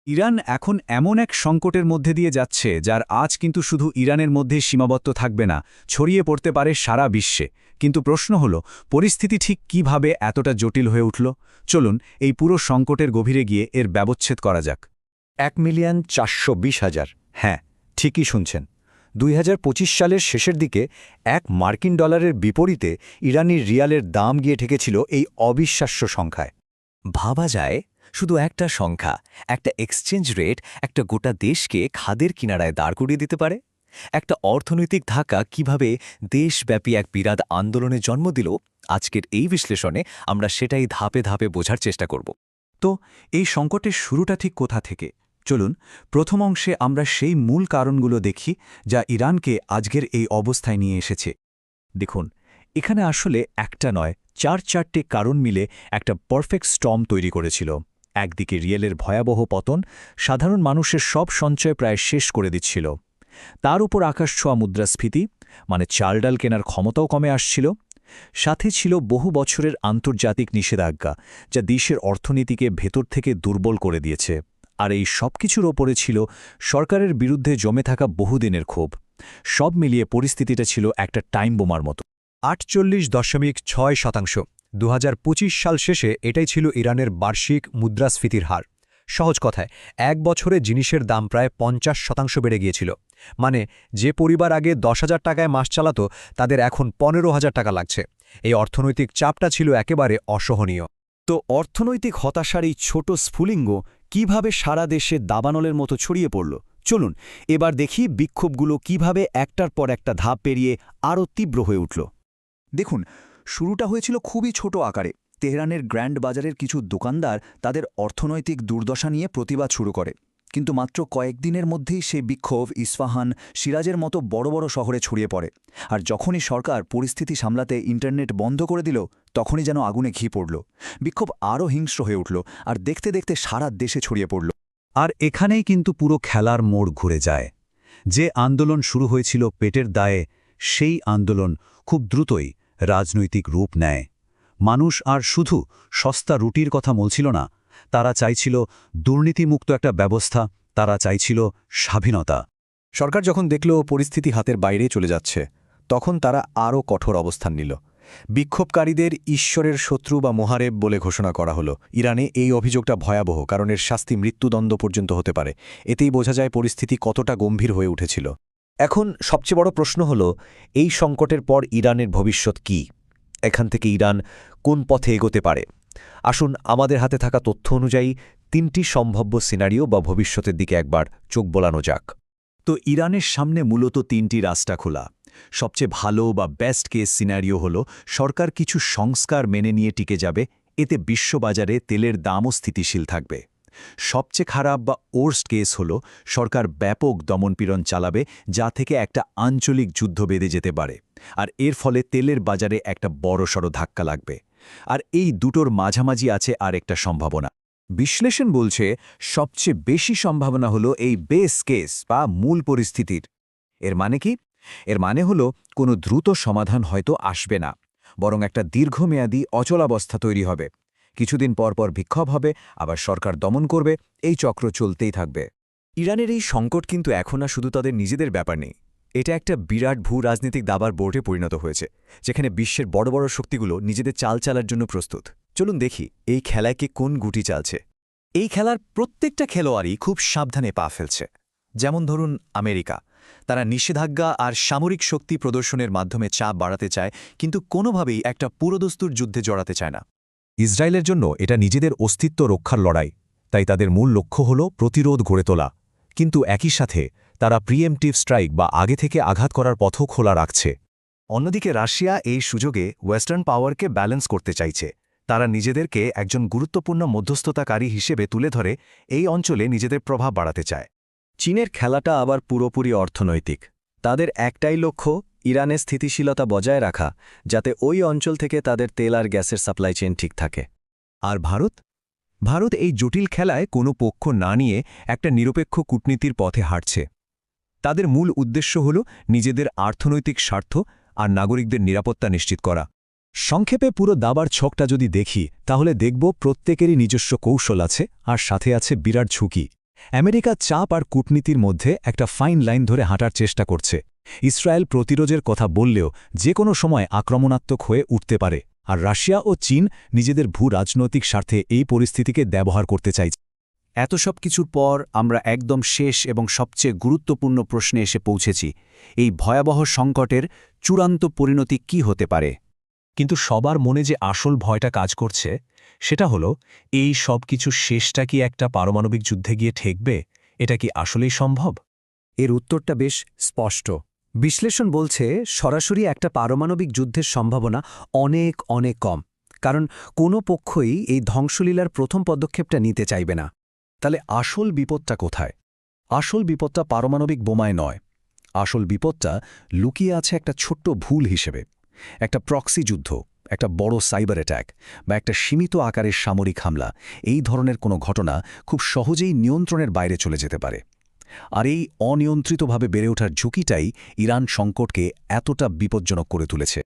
Iran এখন এমন এক সংকটের মধ্যে দিয়ে যাচ্ছে যার আজ কিন্তু শুধু ইরানের মধ্যেই সীমাবদ্ধ থাকবে না, ছড়িয়ে পড়তে পারে সারা বিশ্বে। কিন্তু প্রশ্ন হল, পরিস্থিতি ঠিক কিভাবে এতটা জটিল হয়ে উঠল? চলুন এই পুরো সংকটের গভীরে গিয়ে এর ব্যবচ্ছেদ করা যাক। 1,420,000, হ্যাঁ, ঠিকই শুনছেন। 2025 সালের শেষের দিকে $1 বিপরীতে ইরানি রিয়ালের দাম গিয়ে ঠেকেছিল এই অবিশ্বাস্য সংখ্যায়। ভাবা যায়, শুধু একটা সংখ্যা, একটা এক্সচেঞ্জ রেট একটা গোটা দেশকে খাদের কিনারায় দাঁড় করিয়ে দিতে পারে। একটা অর্থনৈতিক ধাক্কা কিভাবে দেশব্যাপী এক বিরাট আন্দোলনের জন্ম দিল, আজকের এই বিশ্লেষণে আমরা সেটাই ধাপে ধাপে বোঝার চেষ্টা করব। তো এই সংকটের শুরুটা ঠিক কোথা থেকে? চলুন প্রথম অংশে আমরা সেই মূল কারণগুলো দেখি যা ইরানকে আজকের এই অবস্থায় নিয়ে এসেছে। দেখুন, এখানে আসলে একটা নয়, চারটে কারণ মিলে একটা পারফেক্ট স্টর্ম তৈরি করেছিল। একদিকে রিয়েলের ভয়াবহ পতন সাধারণ মানুষের সব সঞ্চয় প্রায় শেষ করে দিচ্ছিল। তার উপর আকাশছোঁয়া মুদ্রাস্ফীতি, মানে চাল ডাল কেনার ক্ষমতাও কমে আসছিল। সাথে ছিল বহু বছরের আন্তর্জাতিক নিষেধাজ্ঞা, যা দেশের অর্থনীতিকে ভেতর থেকে দুর্বল করে দিয়েছে। আর এই সব কিছুর ওপরে ছিল সরকারের বিরুদ্ধে জমে থাকা বহুদিনের ক্ষোভ। সব মিলিয়ে পরিস্থিতিটা ছিল একটা টাইম বোমার মতো। 48.6%। 2025 সাল শেষে এটাই ছিল ইরানের বার্ষিক মুদ্রাস্ফীতির হার। সহজ কথায়, এক বছরে জিনিসের দাম প্রায় 50% বেড়ে গিয়েছিল। মানে যে পরিবার আগে 10,000 টাকায় মাস চালাত, তাদের এখন 15,000 টাকা লাগছে। এই অর্থনৈতিক চাপটা ছিল একেবারে অসহনীয়। তো অর্থনৈতিক হতাশার এই ছোট স্ফুলিঙ্গ কিভাবে সারা দেশে দাবানলের মতো ছড়িয়ে পড়ল? চলুন এবার দেখি বিক্ষোভগুলো কিভাবে একটার পর একটা ধাপ পেরিয়ে আরও তীব্র হয়ে উঠল। দেখুন, শুরুটা হয়েছিল খুবই ছোট আকারে। তেহরানের গ্র্যান্ড বাজারের কিছু দোকানদার তাদের অর্থনৈতিক দুর্দশা নিয়ে প্রতিবাদ শুরু করে। কিন্তু মাত্র কয়েকদিনের মধ্যেই সেই বিক্ষোভ ইস্পাহান, সিরাজের মতো বড় বড় শহরে ছড়িয়ে পড়ে। আর যখনই সরকার পরিস্থিতি সামলাতে ইন্টারনেট বন্ধ করে দিল, তখনই যেন আগুনে ঘি পড়ল। বিক্ষোভ আরও হিংস্র হয়ে উঠল, আর দেখতে দেখতে সারা দেশে ছড়িয়ে পড়ল। আর এখানেই কিন্তু পুরো খেলার মোড় ঘুরে যায়। যে আন্দোলন শুরু হয়েছিল পেটের দায়ে, সেই আন্দোলন খুব দ্রুতই রাজনৈতিক রূপ নেয়। মানুষ আর শুধু সস্তা রুটির কথা বলছিল না, তারা চাইছিল দুর্নীতিমুক্ত একটা ব্যবস্থা, তারা চাইছিল স্বাধীনতা। সরকার যখন দেখল পরিস্থিতি হাতের বাইরে চলে যাচ্ছে, তখন তারা আরও কঠোর অবস্থান নিল। বিক্ষোভকারীদের ঈশ্বরের শত্রু বা মোহারেব বলে ঘোষণা করা হলো। ইরানে এই অভিযোগটা ভয়াবহ, কারণ এর শাস্তি মৃত্যুদণ্ড পর্যন্ত হতে পারে। এতেই বোঝা যায় পরিস্থিতি কতটা গম্ভীর হয়ে উঠেছিল। এখন সবচেয়ে বড় প্রশ্ন হল, এই সংকটের পর ইরানের ভবিষ্যৎ কী? এখান থেকে ইরান কোন পথে এগোতে পারে? আসুন আমাদের হাতে থাকা তথ্য অনুযায়ী 3টি সম্ভাব্য সিনারিও বা ভবিষ্যতের দিকে একবার চোখ বোলানো যাক। তো ইরানের সামনে মূলত 3টি রাস্তা খোলা। সবচেয়ে ভালো বা বেস্ট কেস সিনারিও হল সরকার কিছু সংস্কার মেনে নিয়ে টিকে যাবে, এতে বিশ্ববাজারে তেলের দামও স্থিতিশীল থাকবে। সবচেয়ে খারাপ বা ওর্স্ট কেস হল সরকার ব্যাপক দমনপীড়ন চালাবে, যা থেকে একটা আঞ্চলিক যুদ্ধ বেঁধে যেতে পারে। আর এর ফলে তেলের বাজারে একটা বড়সড় ধাক্কা লাগবে। আর এই দুটোর মাঝামাঝি আছে আর একটা সম্ভাবনা। বিশ্লেষণ বলছে সবচেয়ে বেশি সম্ভাবনা হলো এই বেস কেস বা মূল পরিস্থিতির। এর মানে কি? এর মানে হলো কোনো দ্রুত সমাধান হয়তো আসবে না, বরং একটা দীর্ঘমেয়াদী অচলাবস্থা তৈরি হবে। কিছুদিন পর পর বিক্ষোভ হবে, আবার সরকার দমন করবে, এই চক্র চলতেই থাকবে। ইরানের এই সংকট কিন্তু এখন আর শুধু তাদের নিজেদের ব্যাপার নেই, এটা একটা বিরাট ভূ রাজনৈতিক দাবার বোর্ডে পরিণত হয়েছে, যেখানে বিশ্বের বড় বড় শক্তিগুলো নিজেদের চাল চালার জন্য প্রস্তুত। চলুন দেখি এই খেলায় কে কোন গুটি চালছে। এই খেলার প্রত্যেকটা খেলোয়াড়ই খুব সাবধানে পা ফেলছে। যেমন ধরুন আমেরিকা, তারা নিষেধাজ্ঞা আর সামরিক শক্তি প্রদর্শনের মাধ্যমে চাপ বাড়াতে চায়, কিন্তু কোনোভাবেই একটা পুরোদস্তুর যুদ্ধে জড়াতে চায় না। ইসরায়েলের জন্য এটা নিজেদের অস্তিত্ব রক্ষার লড়াই, তাই তাদের মূল লক্ষ্য হল প্রতিরোধ গড়ে তোলা। কিন্তু একই সাথে তারা প্রিএমটিভ স্ট্রাইক বা আগে থেকে আঘাত করার পথও খোলা রাখছে। অন্যদিকে রাশিয়া এই সুযোগে ওয়েস্টার্ন পাওয়ারকে ব্যালেন্স করতে চাইছে। তারা নিজেদেরকে একজন গুরুত্বপূর্ণ মধ্যস্থতাকারী হিসেবে তুলে ধরে এই অঞ্চলে নিজেদের প্রভাব বাড়াতে চায়। চীনের খেলাটা আবার পুরোপুরি অর্থনৈতিক। তাদের একটাই লক্ষ্য, ইরানের স্থিতিশীলতা বজায় রাখা, যাতে ওই অঞ্চল থেকে তাদের তেল আর গ্যাসের সাপ্লাই চেইন ঠিক থাকে। আর ভারত এই জটিল খেলায় কোনো পক্ষ না নিয়ে একটা নিরপেক্ষ কূটনীতির পথে হাঁটছে। তাদের মূল উদ্দেশ্য হল নিজেদের অর্থনৈতিক স্বার্থ আর নাগরিকদের নিরাপত্তা নিশ্চিত করা। সংক্ষেপে পুরো দাবার ছকটা যদি দেখি, তাহলে দেখব প্রত্যেকেরই নিজস্ব কৌশল আছে, আর সাথে আছে বিরাট ঝুঁকি। আমেরিকা চাপ আর কূটনীতির মধ্যে একটা ফাইন লাইন ধরে হাঁটার চেষ্টা করছে। ইসরায়েল প্রতিরোধের কথা বললেও যে কোনো সময় আক্রমণাত্মক হয়ে উঠতে পারে, আর রাশিয়া ও চীন নিজেদের ভূ-রাজনৈতিক স্বার্থে এই পরিস্থিতিকে ব্যবহার করতে চাইছে। এত সব কিছুর পর আমরা একদম শেষ এবং সবচেয়ে গুরুত্বপূর্ণ প্রশ্নে এসে পৌঁছেছি। এই ভয়াবহ সংকটের চূড়ান্ত পরিণতি কি হতে পারে? কিন্তু সবার মনে যে আসল ভয়টা কাজ করছে, সেটা হলো এই সব কিছু শেষটা কি একটা পারমাণবিক যুদ্ধে গিয়ে ঠেকবে? এটা কি আসলেই সম্ভব? এর উত্তরটা বেশ স্পষ্ট। বিশ্লেষণ বলছে সরাসরি একটা পারমাণবিক যুদ্ধের সম্ভাবনা অনেক অনেক কম, কারণ কোনো পক্ষই এই ধ্বংসলীলার প্রথম পদক্ষেপটা নিতে চাইবে না। তাহলে আসল বিপদটা কোথায়? আসল বিপদটা পারমাণবিক বোমায় নয়। আসল বিপদটা লুকিয়ে আছে একটা ছোট্ট ভুল হিসেবে, একটা প্রক্সি যুদ্ধ, একটা বড় সাইবার অ্যাট্যাক বা একটা সীমিত আকারের সামরিক হামলা। এই ধরনের কোনো ঘটনা খুব সহজেই নিয়ন্ত্রণের বাইরে চলে যেতে পারে। আর এই অনিয়ন্ত্রিতভাবে বেড়ে ওঠার ঝুঁকিটাই ইরান সংকটকে এতটা বিপজ্জনক করে তুলেছে।